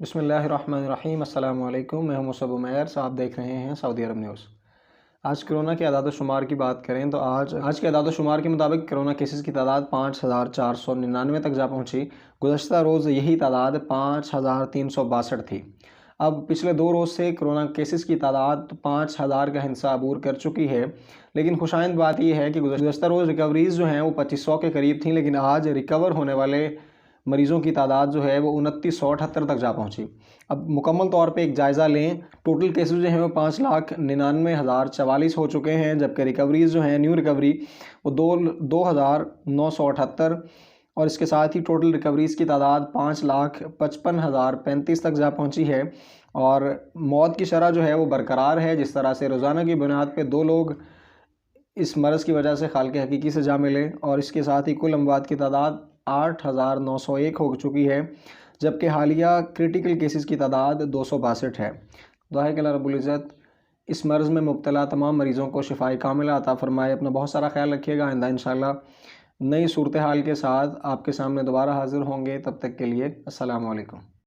بسم اللہ الرحمن الرحیم۔ السلام علیکم، میں ہوں مصعب عمیر، آپ دیکھ رہے ہیں سعودی عرب نیوز۔ آج کرونا کے اعداد و شمار کی بات کریں تو آج کے اعداد و شمار کے مطابق کرونا کیسز کی تعداد 5499 تک جا پہنچی۔ گزشتہ روز یہی تعداد 5362 تھی۔ اب پچھلے 2 روز سے کرونا کیسز کی تعداد 5000 کا ہندسہ عبور کر چکی ہے، لیکن خوشائند بات یہ ہے کہ گزشتہ روز ریکوریز جو ہیں وہ 2500 کے قریب تھیں، لیکن آج ریکور ہونے والے مریضوں کی تعداد جو ہے وہ 2978 تک جا پہنچی۔ اب مکمل طور پہ ایک جائزہ لیں، ٹوٹل کیسز جو ہیں وہ 5,99,044 ہو چکے ہیں، جبکہ ریکوریز جو ہیں نیو ریکوری وہ 2978، اور اس کے ساتھ ہی ٹوٹل ریکوریز کی تعداد 5,55,035 تک جا پہنچی ہے، اور موت کی شرح جو ہے وہ برقرار ہے۔ جس طرح سے روزانہ کی بنیاد پہ 2 لوگ اس مرض کی وجہ سے خالق حقیقی سے جا ملے، اور اس کے ساتھ ہی کل اموات کی تعداد 8,901 ہو چکی ہے، جبکہ حالیہ کرٹیکل کیسز کی تعداد 262 ہے۔ دعا ہے کہ اللہ رب العزت اس مرض میں مبتلا تمام مریضوں کو شفائے کاملہ عطا فرمائے۔ اپنا بہت سارا خیال رکھیے گا، آئندہ انشاءاللہ نئی صورتحال کے ساتھ آپ کے سامنے دوبارہ حاضر ہوں گے۔ تب تک کے لیے السلام علیکم۔